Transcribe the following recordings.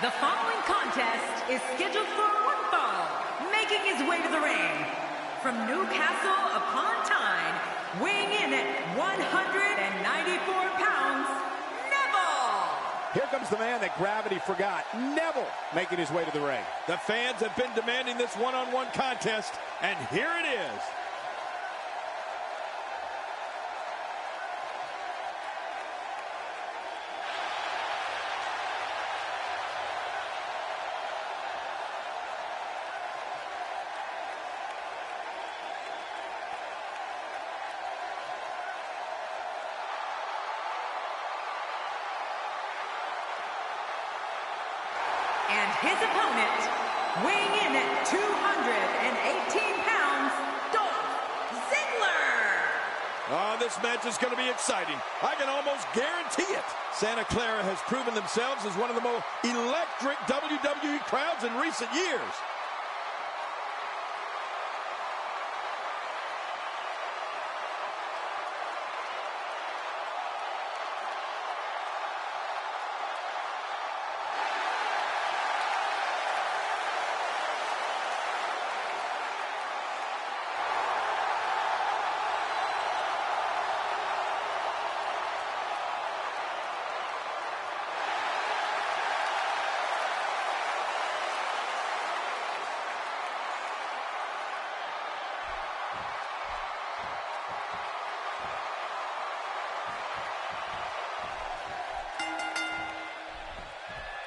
The following contest is scheduled for one fall. Making his way to the ring from Newcastle upon Tyne, weighing in at 194 pounds, Neville. Here comes the man that gravity forgot, Neville, making his way to the ring. The fans have been demanding this one-on-one contest, and here it is. And his opponent, weighing in at 218 pounds, Dolph Ziggler. Oh, this match is going to be exciting. I can almost guarantee it. Santa Clara has proven themselves as one of the most electric WWE crowds in recent years.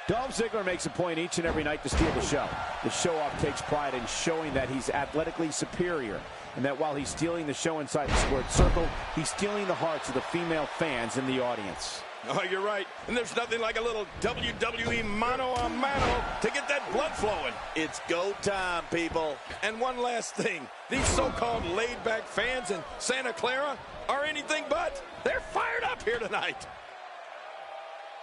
Dolph Ziggler makes a point each and every night to steal the show. The show-off takes pride in showing that he's athletically superior, and that while he's stealing the show inside the squared circle, he's stealing the hearts of the female fans in the audience. Oh, you're right. And there's nothing like a little WWE mano-a-mano to get that blood flowing. It's go time, people. And one last thing. These so-called laid-back fans in Santa Clara are anything but. They're fired up here tonight.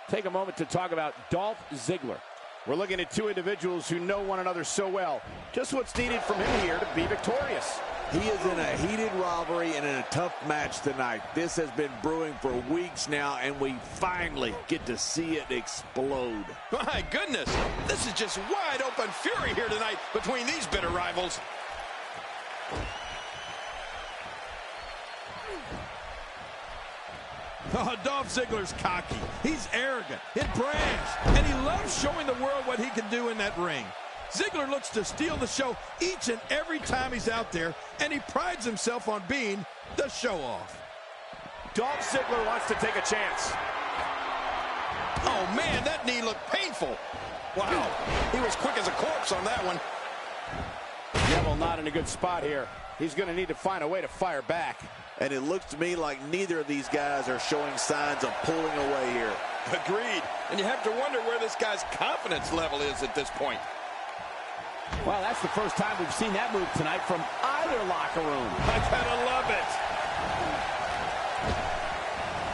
Take a moment to talk about Dolph Ziggler. We're looking at two individuals who know one another so well. Just what's needed from him here to be victorious. He is in a heated rivalry and in a tough match tonight. This has been brewing for weeks now, and we finally get to see it explode. My goodness, this is just wide open fury here tonight between these bitter rivals. Oh, Dolph Ziggler's cocky. He's arrogant and brash, and he loves showing the world what he can do in that ring. Ziggler looks to steal the show each and every time he's out there, and he prides himself on being the show-off. Dolph Ziggler wants to take a chance. Oh, man, that knee looked painful. Wow, he was quick as a corpse on that one. Neville not in a good spot here. He's going to need to find a way to fire back. And it looks to me like neither of these guys are showing signs of pulling away here. Agreed. And you have to wonder where this guy's confidence level is at this point. Well, that's the first time we've seen that move tonight from either locker room. I gotta love it.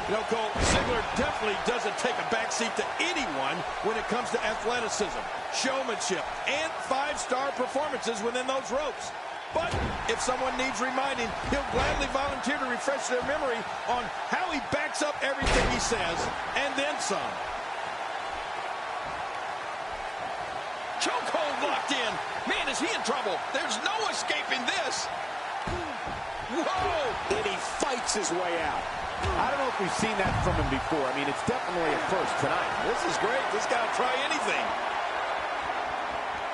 You know, Cole, Ziggler definitely doesn't take a backseat to anyone when it comes to athleticism, showmanship, and five-star performances within those ropes. But if someone needs reminding, he'll gladly volunteer to refresh their memory on how he backs up everything he says, and then some. Chokehold locked in. Man, is he in trouble. There's no escaping this. Whoa! And he fights his way out. I don't know if we've seen that from him before. I mean, it's definitely a first tonight. This is great. This guy will try anything.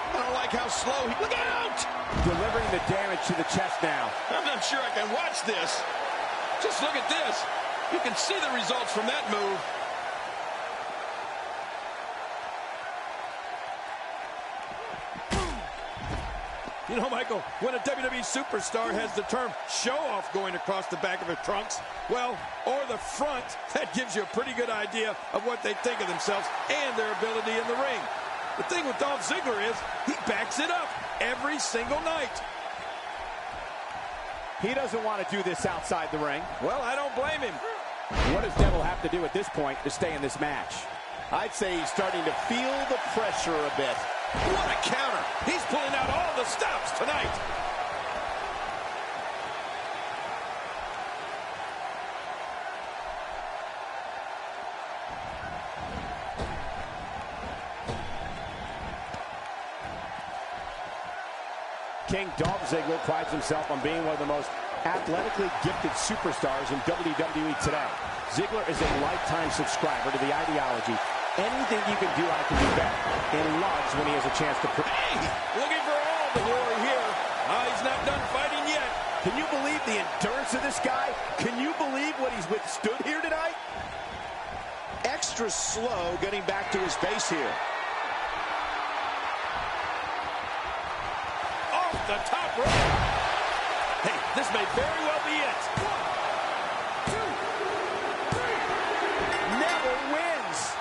I don't like how slow he... Look out! Delivering the damage to the chest now. I'm not sure I can watch this. Just look at this. You can see the results from that move. You know, Michael, when a WWE superstar has the term show-off going across the back of their trunks, well, or the front, that gives you a pretty good idea of what they think of themselves and their ability in the ring. The thing with Dolph Ziggler is he backs it up every single night. He doesn't want to do this outside the ring. Well, I don't blame him. What does Neville have to do at this point to stay in this match? I'd say he's starting to feel the pressure a bit. What a counter. He's pulling out all the stops tonight. King Dolph Ziggler prides himself on being one of the most athletically gifted superstars in WWE today. Ziggler is a lifetime subscriber to the ideology, anything you can do, I can do better, and loves when he has a chance to prove. Hey, looking for all the glory here. He's not done fighting yet. Can you believe the endurance of this guy? Can you believe what he's withstood here tonight? Extra slow getting back to his base here. Off the top rope. Hey, this may very well be it. 1, 2, 3. Never wins.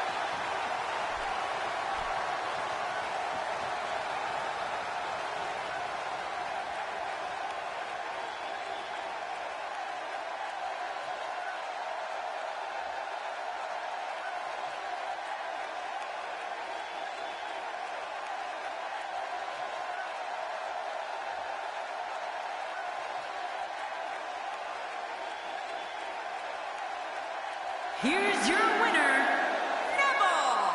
Here's your winner, Neville.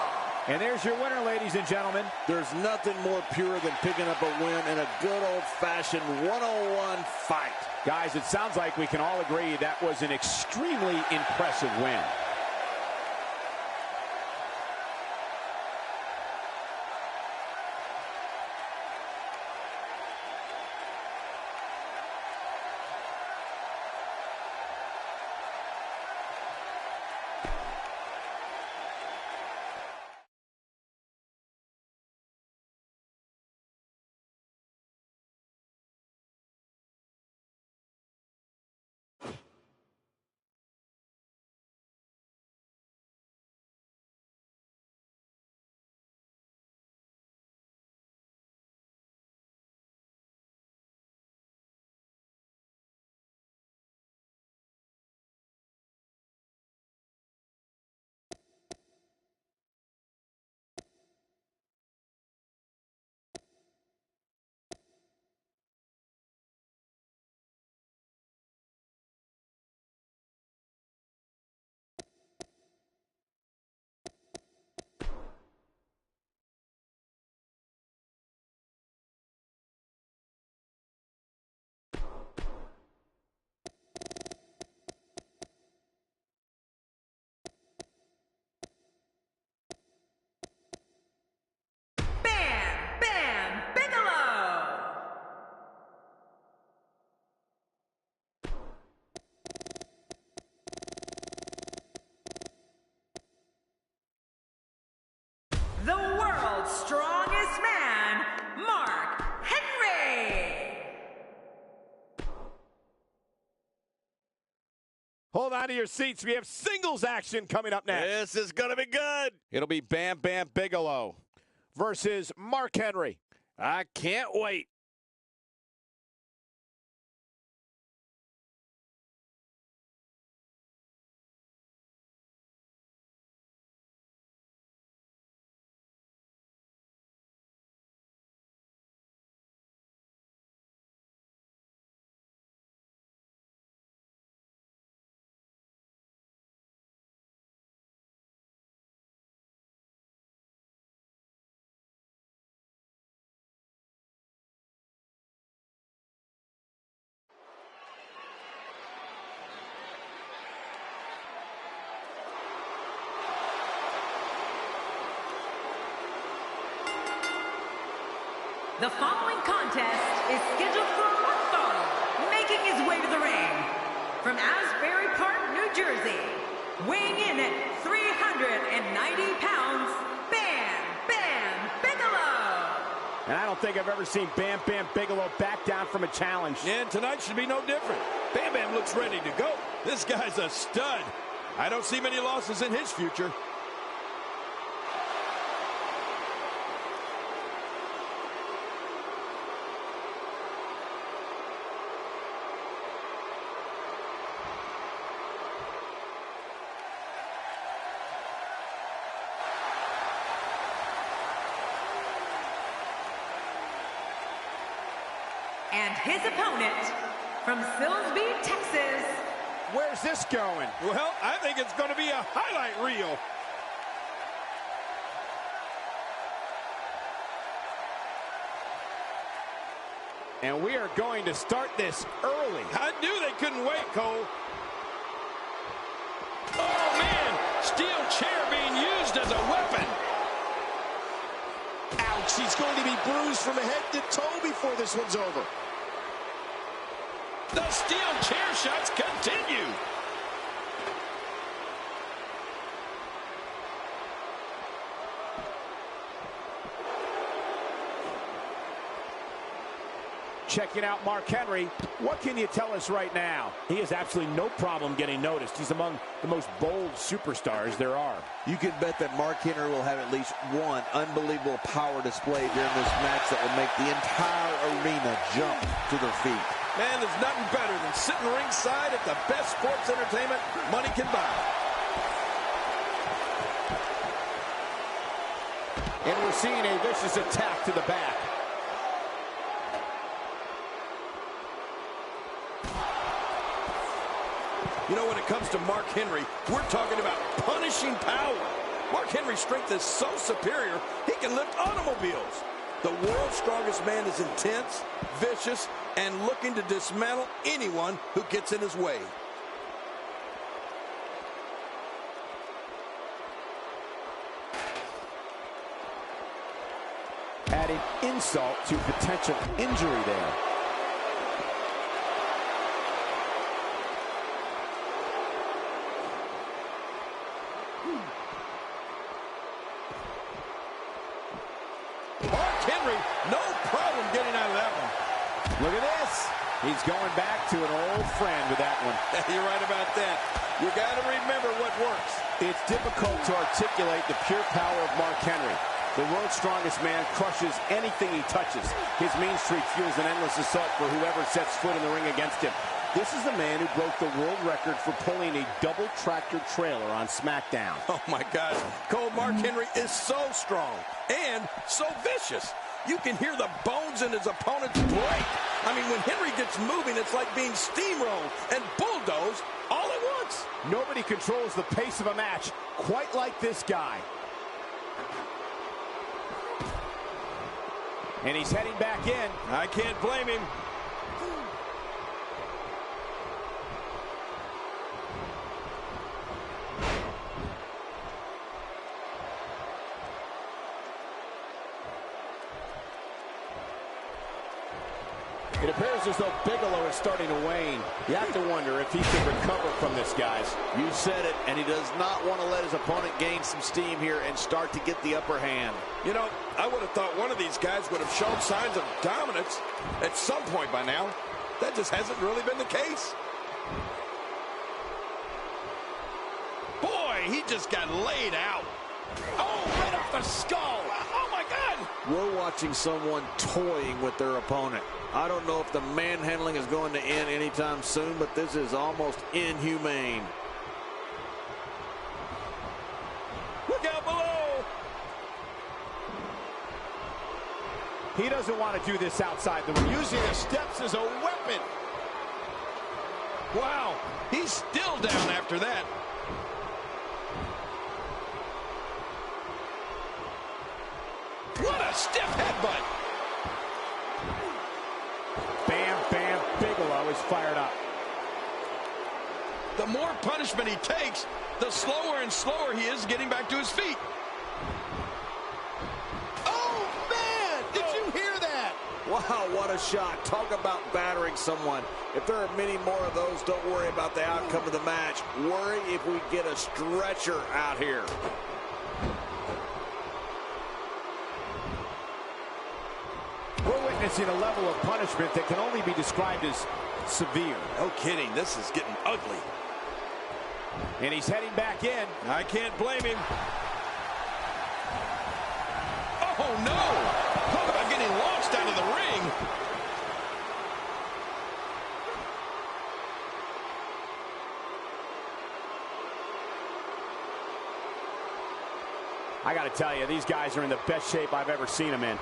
And there's your winner, ladies and gentlemen. There's nothing more pure than picking up a win in a good old-fashioned one-on-one fight. Guys, it sounds like we can all agree that was an extremely impressive win. The world's strongest man, Mark Henry. Hold on to your seats. We have singles action coming up next. This is going to be good. It'll be Bam Bam Bigelow versus Mark Henry. I can't wait. The following contest is scheduled for one fall, making his way to the ring. From Asbury Park, New Jersey, weighing in at 390 pounds, Bam Bam Bigelow. And I don't think I've ever seen Bam Bam Bigelow back down from a challenge. And tonight should be no different. Bam Bam looks ready to go. This guy's a stud. I don't see many losses in his future. And his opponent, from Silsbee, Texas. Where's this going? Well, I think it's going to be a highlight reel. And we are going to start this early. I knew they couldn't wait, Cole. Oh, man. Steel chair being used as a weapon. Ouch, he's going to be bruised from head to toe before this one's over. The steel chair shots continue. Checking out Mark Henry. What can you tell us right now? He has absolutely no problem getting noticed. He's among the most bold superstars there are. You can bet that Mark Henry will have at least one unbelievable power display during this match that will make the entire arena jump to their feet. Man, there's nothing better than sitting ringside at the best sports entertainment money can buy. And we're seeing a vicious attack to the back. You know, when it comes to Mark Henry, we're talking about punishing power. Mark Henry's strength is so superior, he can lift automobiles. The world's strongest man is intense, vicious, and looking to dismantle anyone who gets in his way. Adding insult to potential injury there. Mark Henry, no problem getting out of that one. Look at this. He's going back to an old friend with that one. You're right about that. You got to remember what works. It's difficult to articulate the pure power of Mark Henry. The world's strongest man crushes anything he touches. His mean streak fuels an endless assault for whoever sets foot in the ring against him. This is the man who broke the world record for pulling a double tractor trailer on SmackDown. Oh, my gosh. Cole, Mark Henry is so strong and so vicious. You can hear the bones in his opponent's break. I mean, when Henry gets moving, it's like being steamrolled and bulldozed all at once. Nobody controls the pace of a match quite like this guy. And he's heading back in. I can't blame him. It appears as though Bigelow is starting to wane. You have to wonder if he can recover from this, guys. You said it, and he does not want to let his opponent gain some steam here and start to get the upper hand. You know, I would have thought one of these guys would have shown signs of dominance at some point by now. That just hasn't really been the case. Boy, he just got laid out. Oh, right off the skull. Oh, my God. We're watching someone toying with their opponent. I don't know if the manhandling is going to end anytime soon, but this is almost inhumane. Look out below. He doesn't want to do this outside the ring. Using the steps as a weapon. Wow, he's still down after that. What a stiff headbutt. Bam, bam, Bigelow is fired up. The more punishment he takes, the slower and slower he is getting back to his feet. Oh, man! Did you hear that? Wow, what a shot. Talk about battering someone. If there are many more of those, don't worry about the outcome of the match. Worry if we get a stretcher out here. We're witnessing a level of punishment that can only be described as severe. No kidding, this is getting ugly. And he's heading back in. I can't blame him. Oh, no! Talk about getting launched out of the ring. I got to tell you, these guys are in the best shape I've ever seen them in.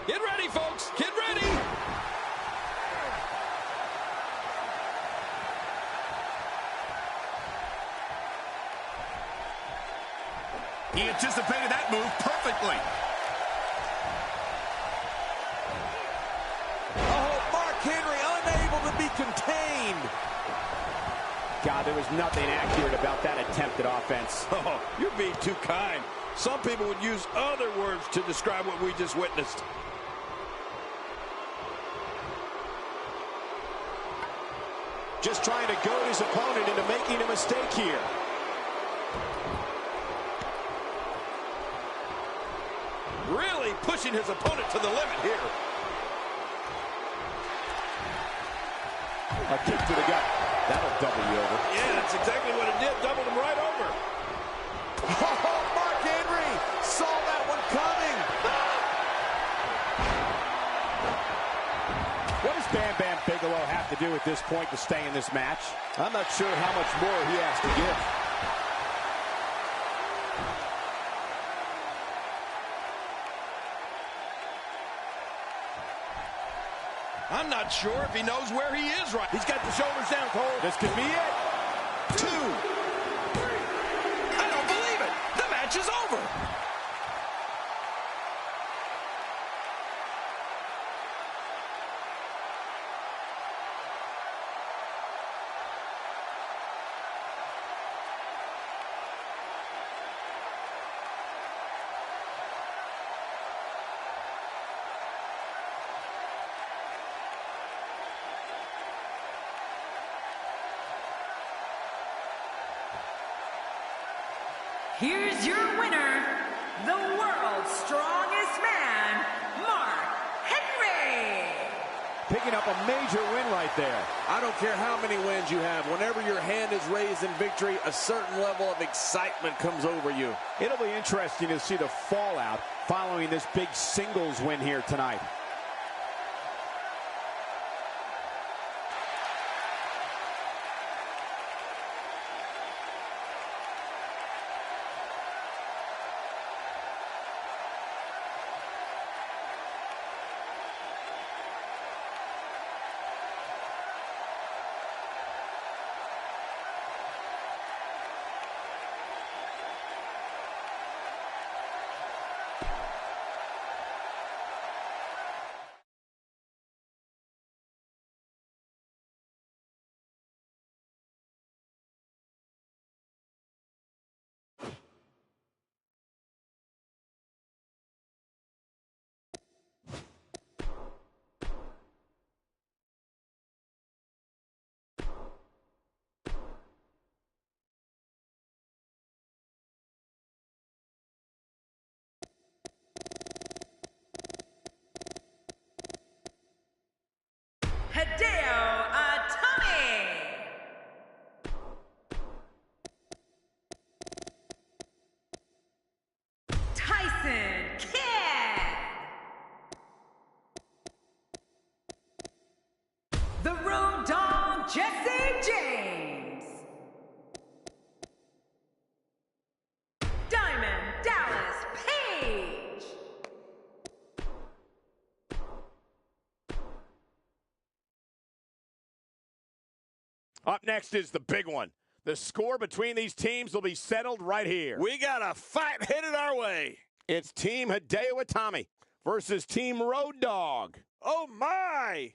Get ready, folks. Get ready. He anticipated that move perfectly. Oh, Mark Henry unable to be contained. God, there was nothing accurate about that attempted offense. Oh, you're being too kind. Some people would use other words to describe what we just witnessed. Just trying to goad his opponent into making a mistake here. Really pushing his opponent to the limit here. A kick to the gut. That'll double you over. Yeah, that's exactly what it did. Doubled him right over. Oh, Mark Henry saw that one coming. What does Bam Bam Bigelow have to do at this point to stay in this match? I'm not sure how much more he has to give. I'm not sure if he knows where he is right. He's got the shoulders down, Cole. This could be it. 2. I don't believe it. The match is over. Here's your winner, the world's strongest man, Mark Henry. Picking up a major win right there. I don't care how many wins you have. Whenever your hand is raised in victory, a certain level of excitement comes over you. It'll be interesting to see the fallout following this big singles win here tonight. Hideo Itami. Tyson Kidd. The Road Dogg Jesse James. Diamond Dallas Page. Up next is the big one. The score between these teams will be settled right here. We got a fight headed our way. It's Team Hideo Itami versus Team Road Dogg. Oh, my.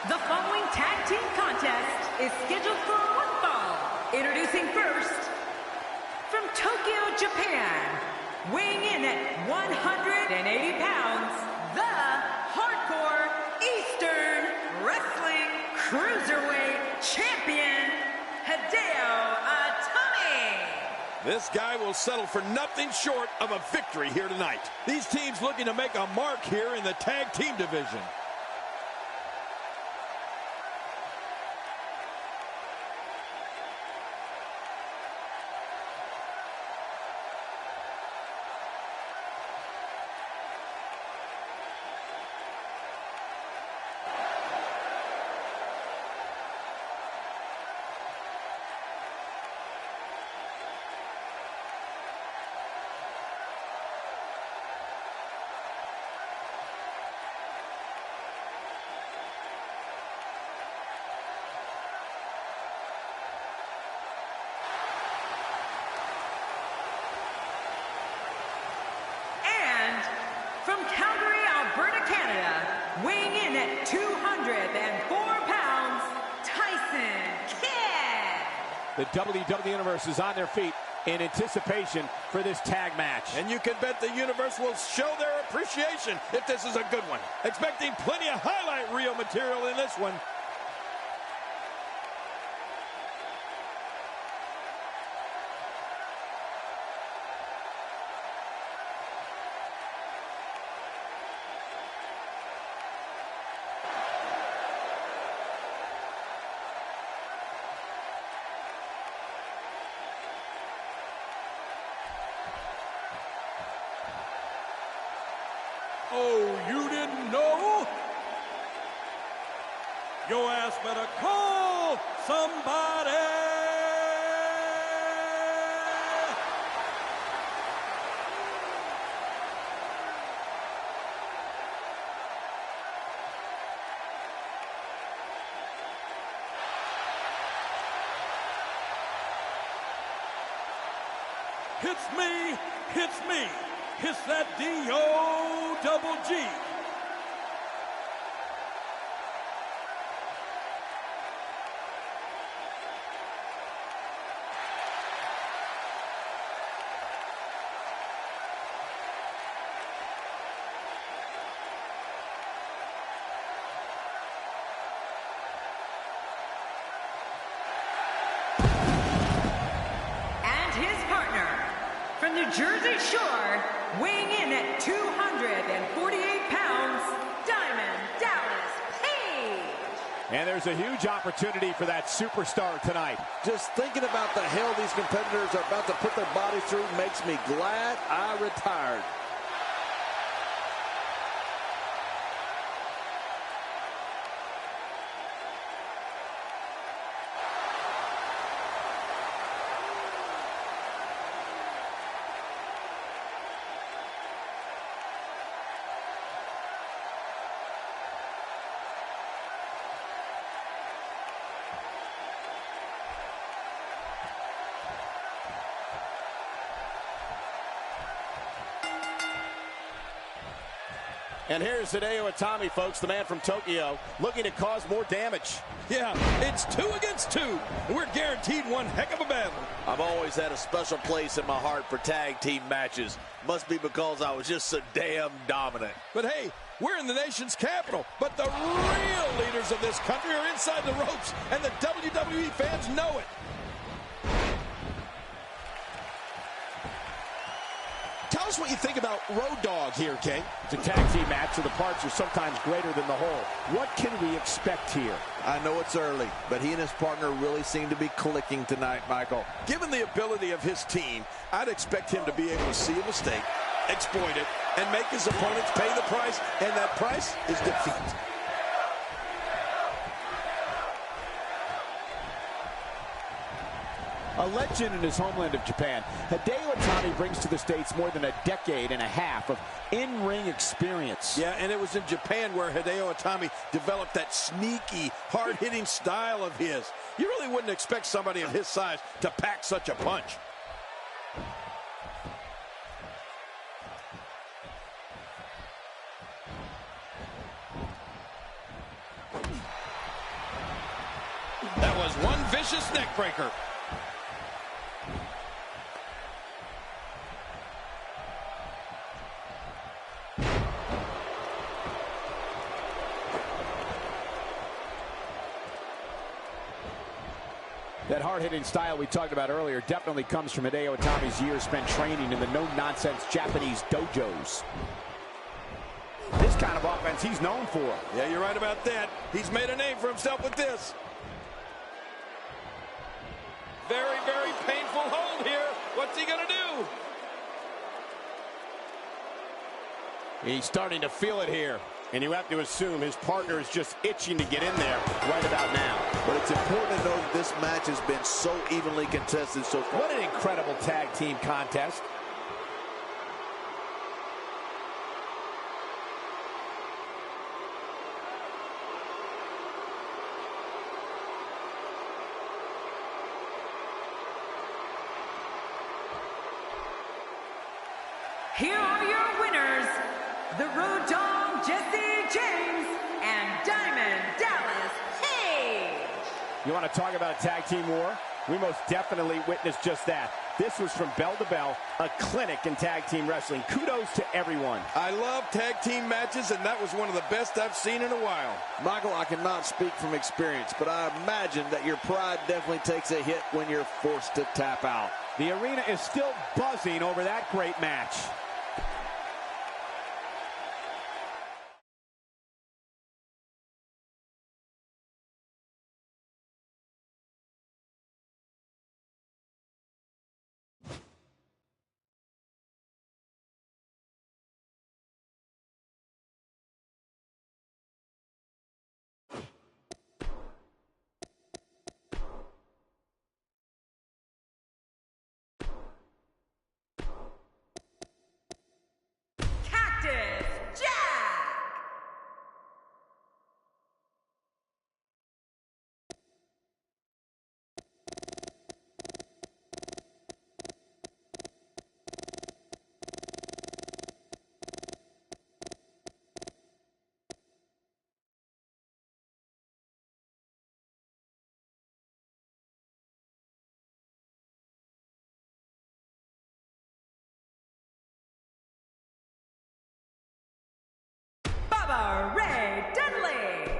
The following tag team contest is scheduled for one fall. Introducing first, from Tokyo, Japan, weighing in at 180 pounds, the Hardcore Eastern Wrestling Cruiserweight Champion, Hideo Itami. This guy will settle for nothing short of a victory here tonight. These teams looking to make a mark here in the tag team division. From Calgary, Alberta, Canada, weighing in at 204 pounds, Tyson Kidd. The WWE Universe is on their feet in anticipation for this tag match. And you can bet the Universe will show their appreciation if this is a good one. Expecting plenty of highlight reel material in this one. Oh, you didn't know? Your ass better call somebody. Hits me. Hits that D-O-double-G. And his partner, from New Jersey Shore, weighing in at 248 pounds, Diamond Dallas Page. And there's a huge opportunity for that superstar tonight. Just thinking about the hell these competitors are about to put their bodies through makes me glad I retired. And here's Hideo Itami, folks, the man from Tokyo, looking to cause more damage. Yeah, it's 2 against 2, and we're guaranteed one heck of a battle. I've always had a special place in my heart for tag team matches. Must be because I was just so damn dominant. But hey, we're in the nation's capital, but the real leaders of this country are inside the ropes, and the WWE fans know it. Tell us what you think about Road Dogg here, King. It's a tag team match, so the parts are sometimes greater than the whole. What can we expect here? I know it's early, but he and his partner really seem to be clicking tonight, Michael. Given the ability of his team, I'd expect him to be able to see a mistake, exploit it, and make his opponents pay the price, and that price is defeat. A legend in his homeland of Japan, Hideo Itami brings to the States more than a decade and a half of in-ring experience. Yeah, and it was in Japan where Hideo Itami developed that sneaky, hard-hitting style of his. You really wouldn't expect somebody of his size to pack such a punch. That was one vicious neck breaker. That hard-hitting style we talked about earlier definitely comes from Hideo Itami's years spent training in the no-nonsense Japanese dojos. This kind of offense he's known for. Yeah, you're right about that. He's made a name for himself with this. Very, very painful hold here. What's he going to do? He's starting to feel it here. And you have to assume his partner is just itching to get in there right about now. But it's important to know that this match has been so evenly contested so far. What an incredible tag team contest. Here are your winners, the Road Dogg Jesse James and Diamond Dallas Page. You want to talk about a tag team war? We most definitely witnessed just that. This was from bell to bell, a clinic in tag team wrestling. Kudos to everyone. I love tag team matches, and that was one of the best I've seen in a while. Michael, I cannot speak from experience, but I imagine that your pride definitely takes a hit when you're forced to tap out. The arena is still buzzing over that great match. Ray Dudley.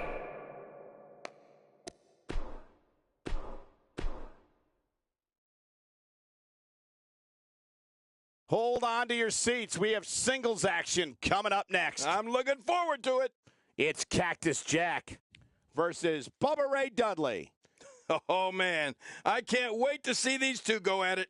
Hold on to your seats. We have singles action coming up next. I'm looking forward to it. It's Cactus Jack versus Bubba Ray Dudley. Oh, man. I can't wait to see these two go at it.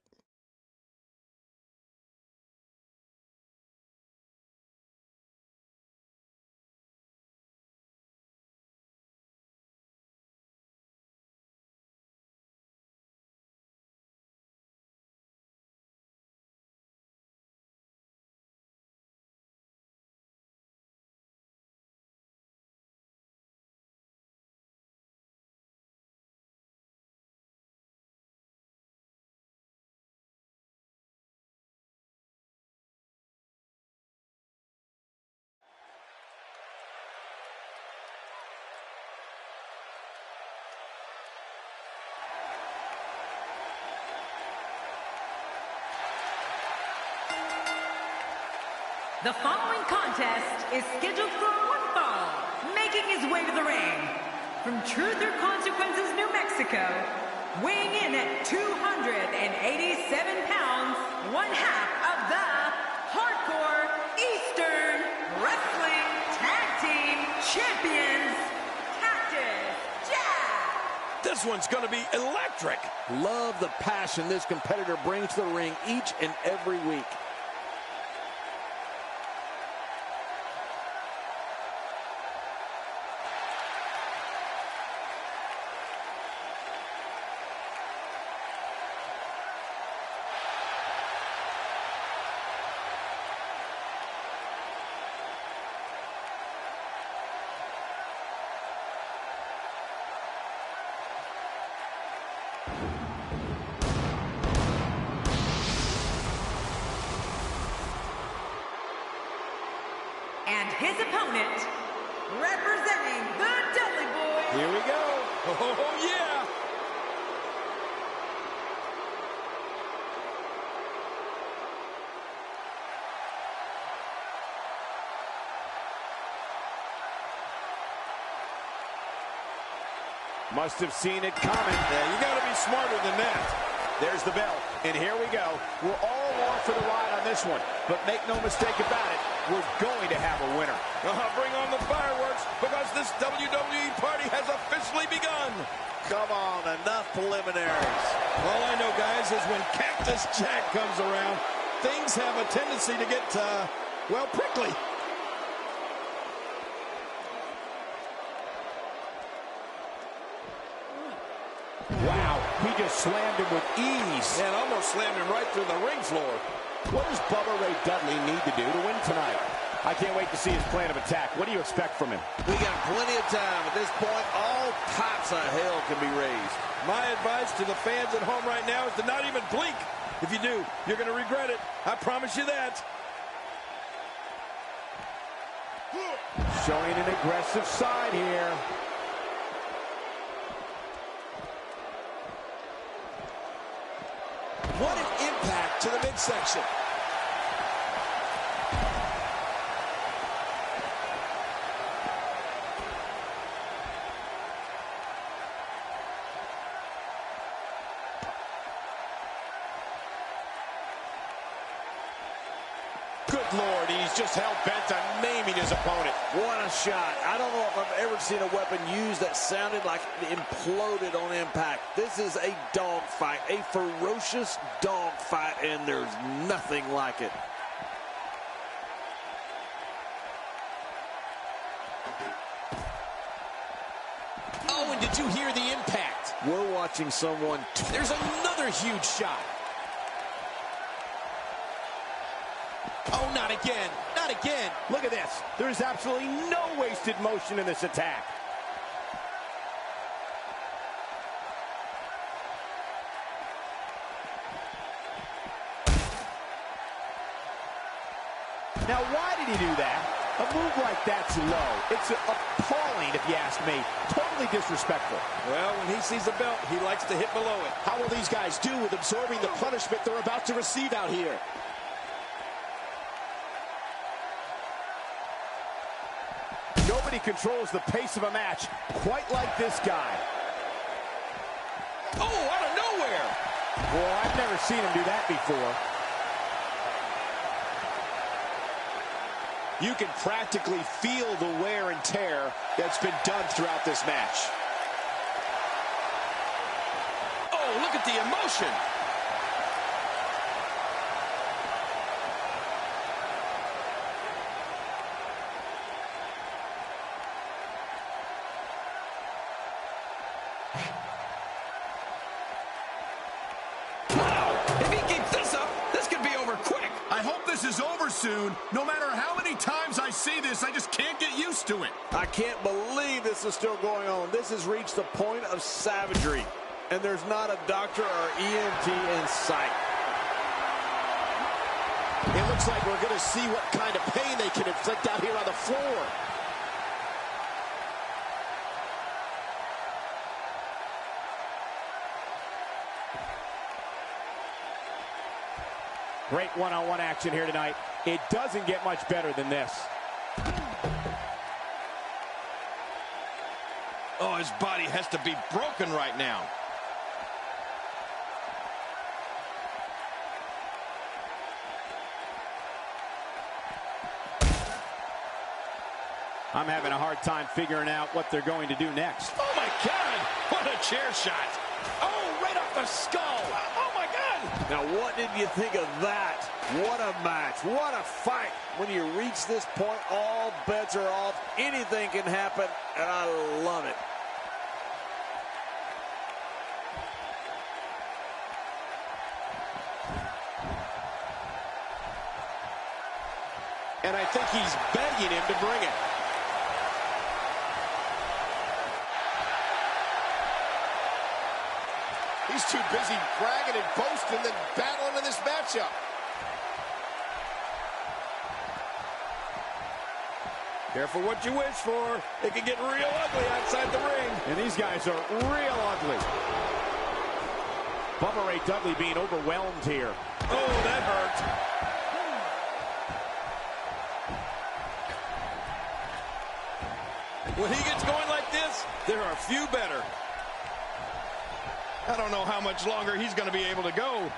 The following contest is scheduled for one fall. Making his way to the ring, from Truth or Consequences, New Mexico, weighing in at 287 pounds, one half of the Hardcore Eastern Wrestling Tag Team Champions, Cactus Jack. This one's going to be electric. Love the passion this competitor brings to the ring each and every week. And his opponent, representing the Dudley Boys. Here we go. Oh, yeah. Must have seen it coming. Yeah, you got to be smarter than that. There's the bell, and here we go. We're all along for the ride on this one, but make no mistake about it, we're going to have a winner. Bring on the fireworks, because this WWE party has officially begun. Come on, enough preliminaries. All I know, guys, is when Cactus Jack comes around, things have a tendency to get, well, prickly. Wow, he just slammed him with ease. And almost slammed him right through the ring floor. What does Bubba Ray Dudley need to do to win tonight? I can't wait to see his plan of attack. What do you expect from him? We got plenty of time. At this point, all types of hell can be raised. My advice to the fans at home right now is to not even blink. If you do, you're going to regret it. I promise you that. Showing an aggressive side here. What an impact to the midsection. Good Lord, he's just hell-bent on maiming his opponent. What a shot. I don't know if I've ever seen a weapon used that sounded like it imploded on impact. This is a dog fight, a ferocious dog fight, and there's nothing like it. Oh, and did you hear the impact? We're watching someone. There's another huge shot. Oh, not again. Not again. Look at this. There's absolutely no wasted motion in this attack. Now, why did he do that? A move like that's low. It's appalling, if you ask me. Totally disrespectful. Well, when he sees a belt, he likes to hit below it. How will these guys do with absorbing the punishment they're about to receive out here? Nobody controls the pace of a match quite like this guy. Oh, out of nowhere. Well, I've never seen him do that before. You can practically feel the wear and tear that's been done throughout this match. Oh, look at the emotion. Is over soon. No matter how many times I see this, I just can't get used to it. I can't believe this is still going on. This has reached the point of savagery, and there's not a doctor or EMT in sight. It looks like we're going to see what kind of pain they can inflict out here on the floor. Great one-on-one action here tonight. It doesn't get much better than this. Oh, his body has to be broken right now. I'm having a hard time figuring out what they're going to do next. Oh, my God. What a chair shot. Oh, right off the skull. Oh, my God. Now, what did you think of that? What a match. What a fight. When you reach this point, all bets are off. Anything can happen, and I love it. And I think he's begging him to bring it. He's too busy bragging and boasting than battling in this matchup. Careful what you wish for. It can get real ugly outside the ring. And these guys are real ugly. Bubba Ray Dudley being overwhelmed here. Oh, that hurt. When he gets going like this, there are few better. I don't know how much longer he's going to be able to go.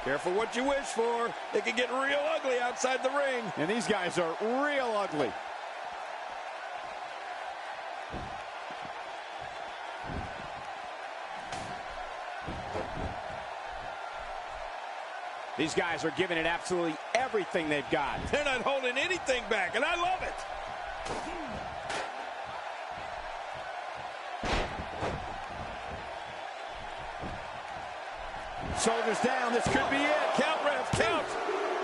Careful what you wish for. It can get real ugly outside the ring. And these guys are real ugly. These guys are giving it absolutely everything they've got. They're not holding anything back, and I love it. Shoulders down, this could be it. Count, ref, count.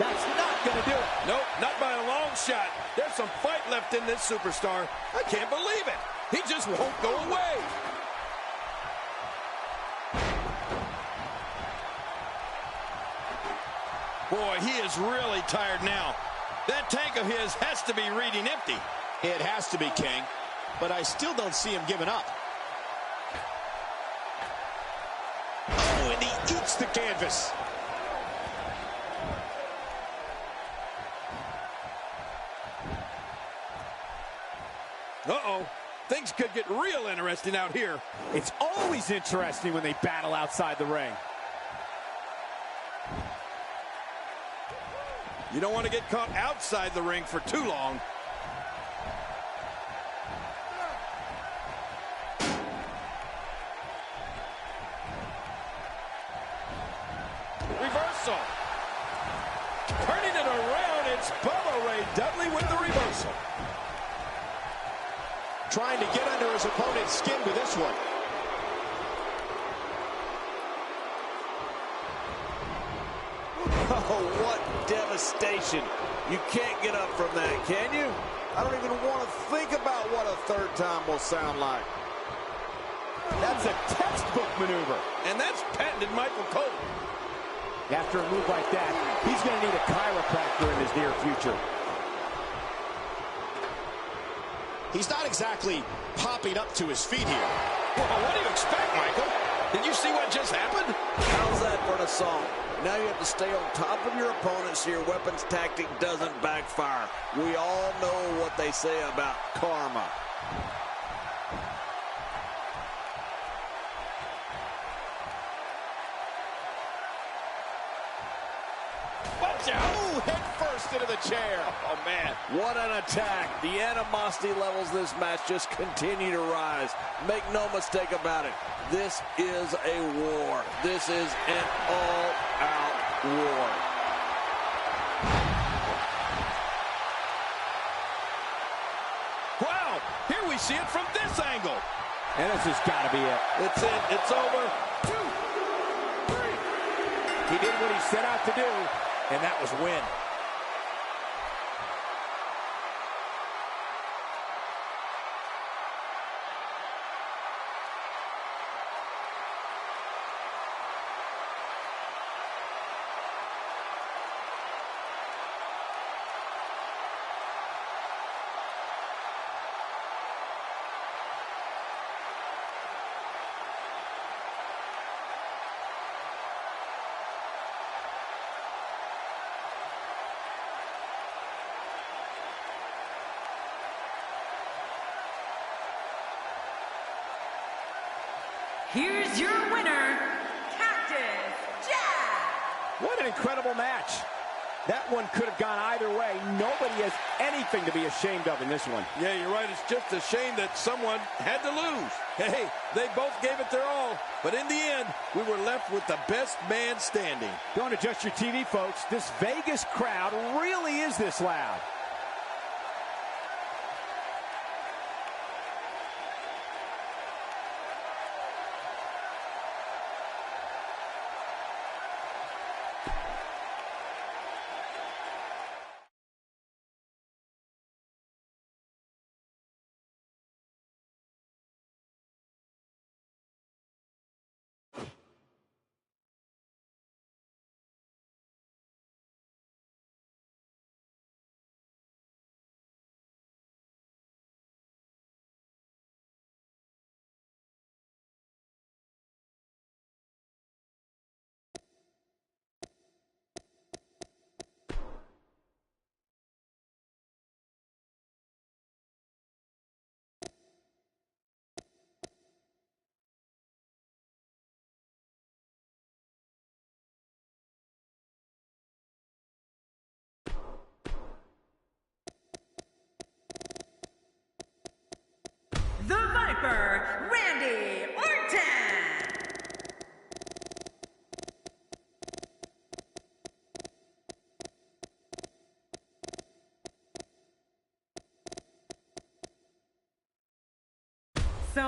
That's not going to do it. Nope, not by a long shot. There's some fight left in this superstar. I can't believe it. He just won't go away. Boy, he is really tired now. That tank of his has to be reading empty. It has to be, King, but I still don't see him giving up. Oh, and he eats the canvas. Uh-oh. Things could get real interesting out here. It's always interesting when they battle outside the ring. You don't want to get caught outside the ring for too long. Reversal. Turning it around, it's Bubba Ray Dudley with the reversal. Trying to get under his opponent's skin with this one. Oh, what devastation. You can't get up from that, can you? I don't even want to think about what a third time will sound like. That's a textbook maneuver. And that's patented Michael Cole. After a move like that, he's going to need a chiropractor in his near future. He's not exactly popping up to his feet here. Well, what do you expect, Michael? Did you see what just happened? How's that for an assault? Now you have to stay on top of your opponent so your weapons tactic doesn't backfire. We all know what they say about karma. Watch out! Oh, head first into the chair. Oh, man. What an attack. The animosity levels this match just continue to rise. Make no mistake about it. This is a war. This is an all-out war. Wow, here we see it from this angle. And this has got to be it. It's in, it's over. 2, 3. He did what he set out to do, and that was win. Here's your winner, Cactus Jack. What an incredible match. That one could have gone either way. Nobody has anything to be ashamed of in this one. Yeah, you're right. It's just a shame that someone had to lose. Hey, they both gave it their all. But in the end, we were left with the best man standing. Don't adjust your TV, folks. This Vegas crowd really is this loud.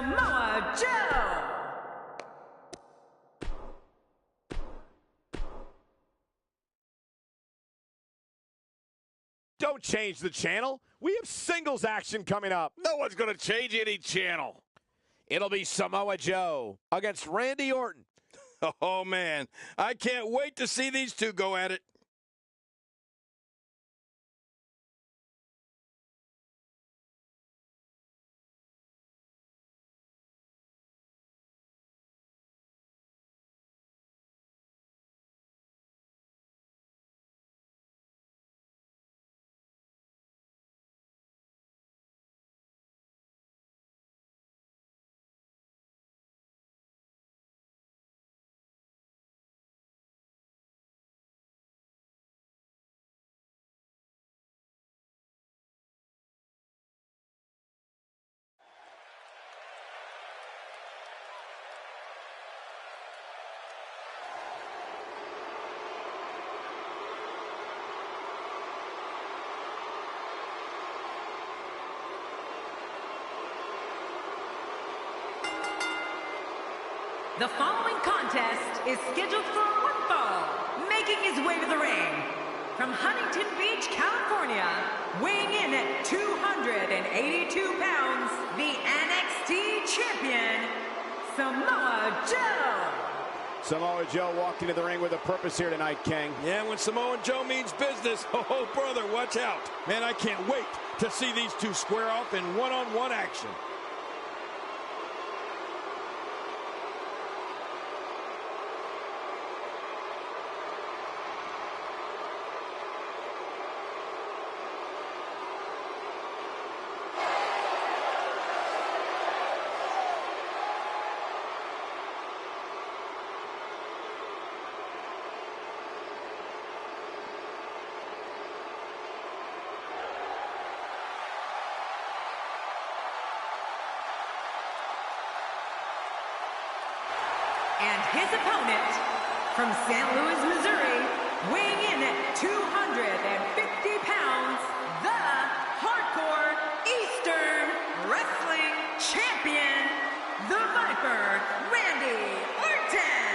Samoa Joe. Don't change the channel. We have singles action coming up. No one's going to change any channel. It'll be Samoa Joe against Randy Orton. Oh, man. I can't wait to see these two go at it. The following contest is scheduled for one fall. Making his way to the ring from Huntington Beach, California, weighing in at 282 pounds, the NXT champion, Samoa Joe. Samoa Joe walking to the ring with a purpose here tonight, King. Yeah, when Samoa Joe means business, oh, brother, watch out. Man, I can't wait to see these two square off in one-on-one action. And his opponent from St. Louis, Missouri, weighing in at 250 pounds, the Hardcore Eastern Wrestling Champion, the Viper, Randy Orton.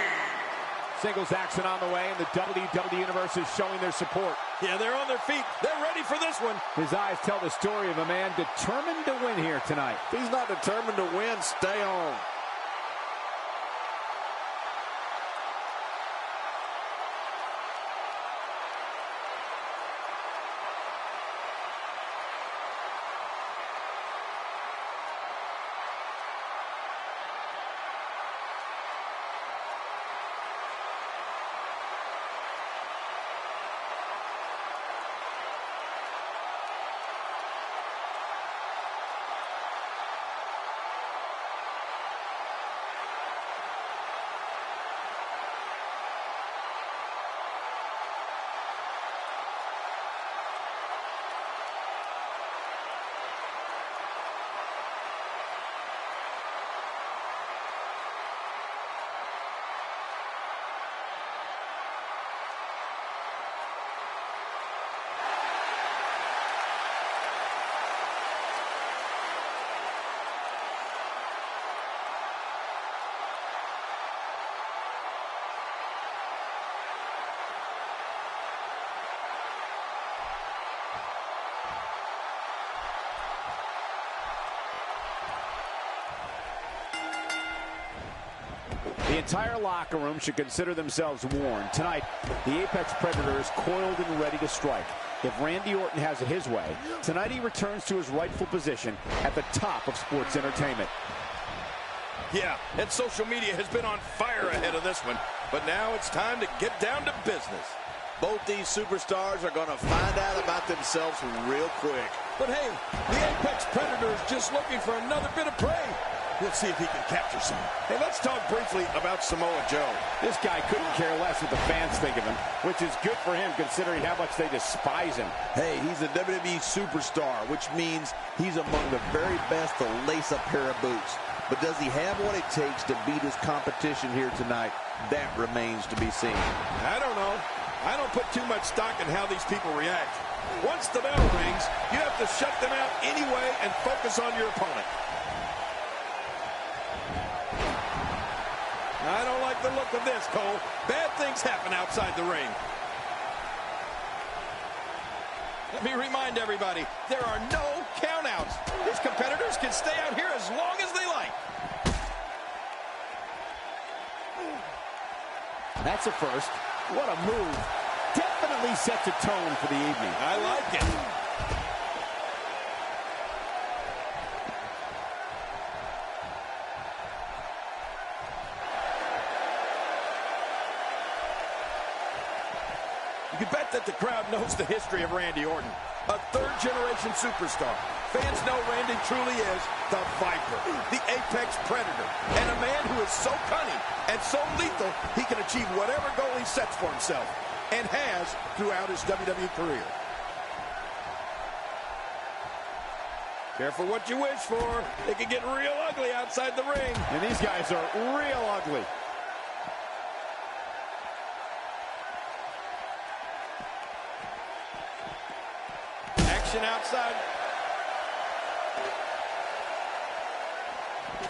Singles action on the way, and the WWE Universe is showing their support. Yeah, they're on their feet. They're ready for this one. His eyes tell the story of a man determined to win here tonight. If he's not determined to win, stay home. The entire locker room should consider themselves warned. Tonight, the Apex Predator is coiled and ready to strike. If Randy Orton has it his way, tonight he returns to his rightful position at the top of sports entertainment. Yeah, and social media has been on fire ahead of this one. But now it's time to get down to business. Both these superstars are going to find out about themselves real quick. But hey, the Apex Predator is just looking for another bit of prey. We'll see if he can capture some. Hey, let's talk briefly about Samoa Joe. This guy couldn't care less what the fans think of him, which is good for him considering how much they despise him. Hey, he's a WWE superstar, which means he's among the very best to lace a pair of boots. But does he have what it takes to beat his competition here tonight? That remains to be seen. I don't know. I don't put too much stock in how these people react. Once the bell rings, you have to shut them out anyway and focus on your opponent. I don't like the look of this, Cole. Bad things happen outside the ring. Let me remind everybody, there are no countouts. These competitors can stay out here as long as they like. That's a first. What a move. Definitely sets a tone for the evening. I like it. You can bet that the crowd knows the history of Randy Orton, a third-generation superstar. Fans know Randy truly is the Viper, the apex predator, and a man who is so cunning and so lethal he can achieve whatever goal he sets for himself, and has throughout his WWE career. Careful what you wish for. It can get real ugly outside the ring. And these guys are real ugly. Outside.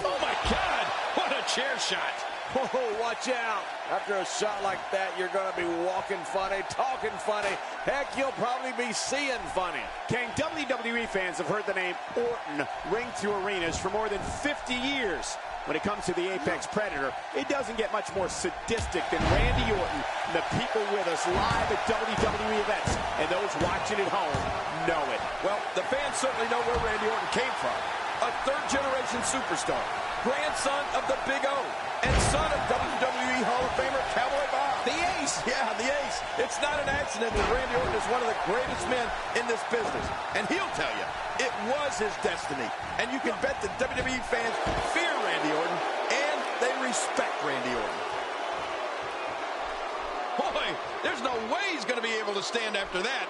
Oh my God, what a chair shot. Oh, watch out. After a shot like that, you're going to be walking funny, talking funny. Heck, you'll probably be seeing funny. King, WWE fans have heard the name Orton ring through arenas for more than 50 years. When it comes to the Apex Predator, it doesn't get much more sadistic than Randy Orton and the people with us live at WWE events. And those watching at home know it. Well, the fans certainly know where Randy Orton came from. A third-generation superstar, grandson of the Big O, and son of WWE Hall of Famer Cowboy Bob. The Ace! Yeah, the Ace. It's not an accident that Randy Orton is one of the greatest men in this business. And he'll tell you, it was his destiny. And you can bet that WWE fans fear Randy Orton, and they respect Randy Orton. Boy, there's no way he's going to be able to stand after that.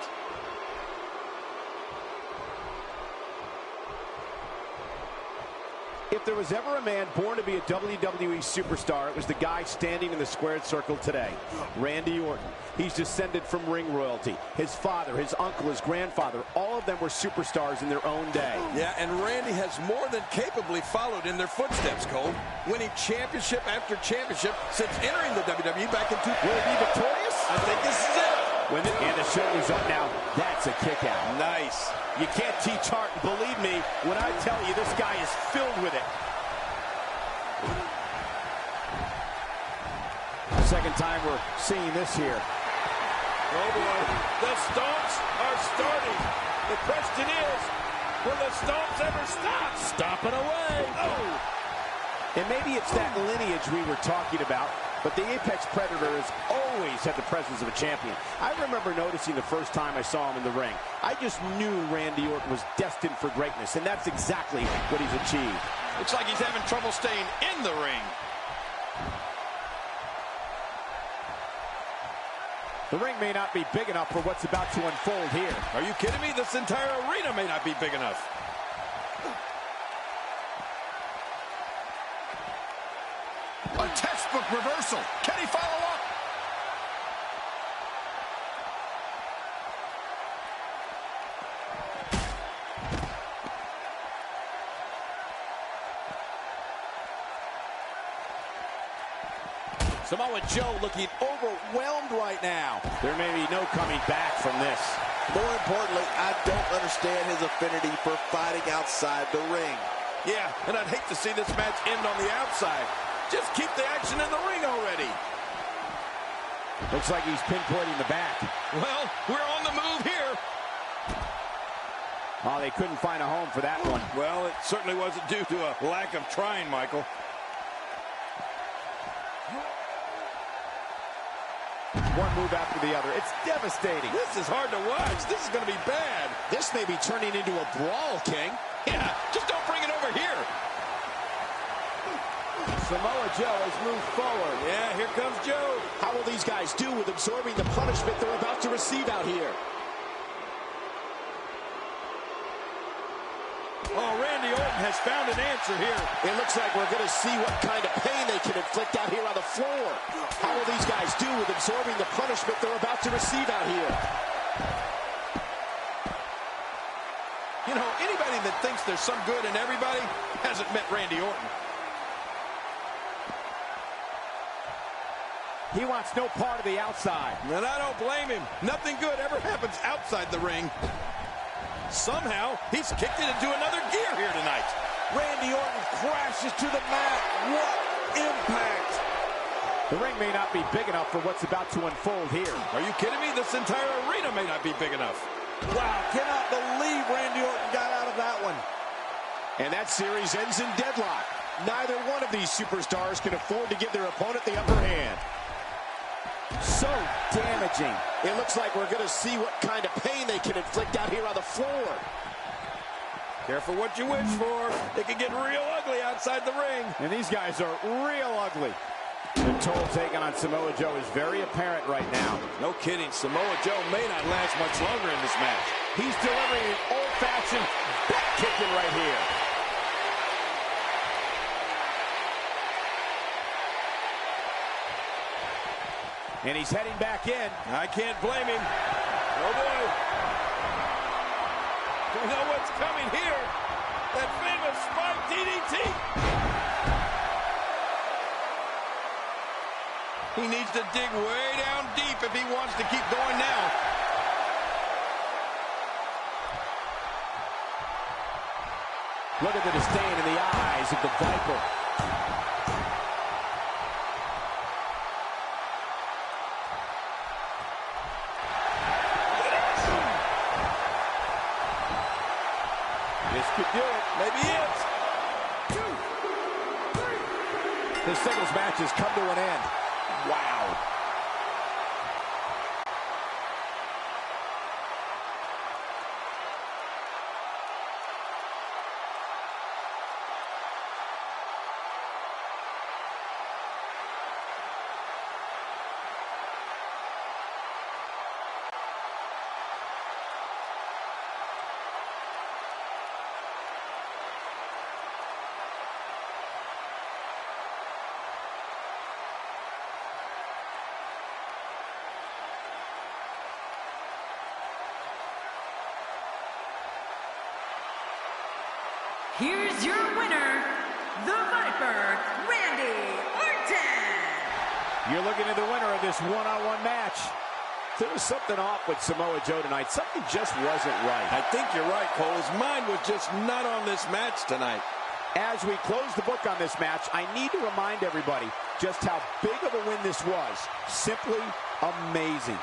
If there was ever a man born to be a WWE superstar, it was the guy standing in the squared circle today, Randy Orton. He's descended from ring royalty. His father, his uncle, his grandfather, all of them were superstars in their own day. Yeah, and Randy has more than capably followed in their footsteps, Cole, winning championship after championship since entering the WWE back in 2000. Will he be victorious? I think this is it. And the show is up now. That's a kick out. Nice. You can't teach heart. Believe me when I tell you this guy is filled with it. Second time we're seeing this here. Oh boy, the stomps are starting. The question is, will the stomps ever stop? Stomping away. Oh. And maybe it's that lineage we were talking about, but the Apex Predator has always had the presence of a champion. I remember noticing the first time I saw him in the ring. I just knew Randy Orton was destined for greatness, and that's exactly what he's achieved. Looks like he's having trouble staying in the ring. The ring may not be big enough for what's about to unfold here. Are you kidding me? This entire arena may not be big enough. A textbook reversal. Can he follow up? Samoa Joe looking overwhelmed right now. There may be no coming back from this. More importantly, I don't understand his affinity for fighting outside the ring. Yeah, and I'd hate to see this match end on the outside. Just keep the action in the ring already. Looks like he's pinpointing the back. Well, we're on the move here. Oh, they couldn't find a home for that one. Well, it certainly wasn't due to a lack of trying, Michael. One move after the other. It's devastating. This is hard to watch. This is going to be bad. This may be turning into a brawl, King. Yeah, just don't bring it over here. Samoa Joe has moved forward. Yeah, here comes Joe. How will these guys do with absorbing the punishment they're about to receive out here? Oh, Randy Orton has found an answer here. It looks like we're going to see what kind of pain they can inflict out here on the floor. How will these guys do with absorbing the punishment they're about to receive out here? You know, anybody that thinks there's some good in everybody hasn't met Randy Orton. He wants no part of the outside. And I don't blame him. Nothing good ever happens outside the ring. Somehow, he's kicked it into another gear here tonight. Randy Orton crashes to the mat. What impact! The ring may not be big enough for what's about to unfold here. Are you kidding me? This entire arena may not be big enough. Wow, cannot believe Randy Orton got out of that one. And that series ends in deadlock. Neither one of these superstars can afford to give their opponent the upper hand. So damaging. It looks like we're going to see what kind of pain they can inflict out here on the floor. Careful what you wish for. It can get real ugly outside the ring. And these guys are real ugly. The toll taken on Samoa Joe is very apparent right now. No kidding. Samoa Joe may not last much longer in this match. He's delivering an old-fashioned butt kicking right here. And he's heading back in. I can't blame him. Oh, boy. We know what's coming here. That famous spike DDT. He needs to dig way down deep if he wants to keep going now. Look at the disdain in the eyes of the Viper. This could do it. Maybe it. 2, 3. This singles match has come to an end. Wow. Here's your winner, the Viper, Randy Orton. You're looking at the winner of this one-on-one match. There was something off with Samoa Joe tonight. Something just wasn't right. I think you're right, Cole. His mind was just not on this match tonight. As we close the book on this match, I need to remind everybody just how big of a win this was. Simply amazing.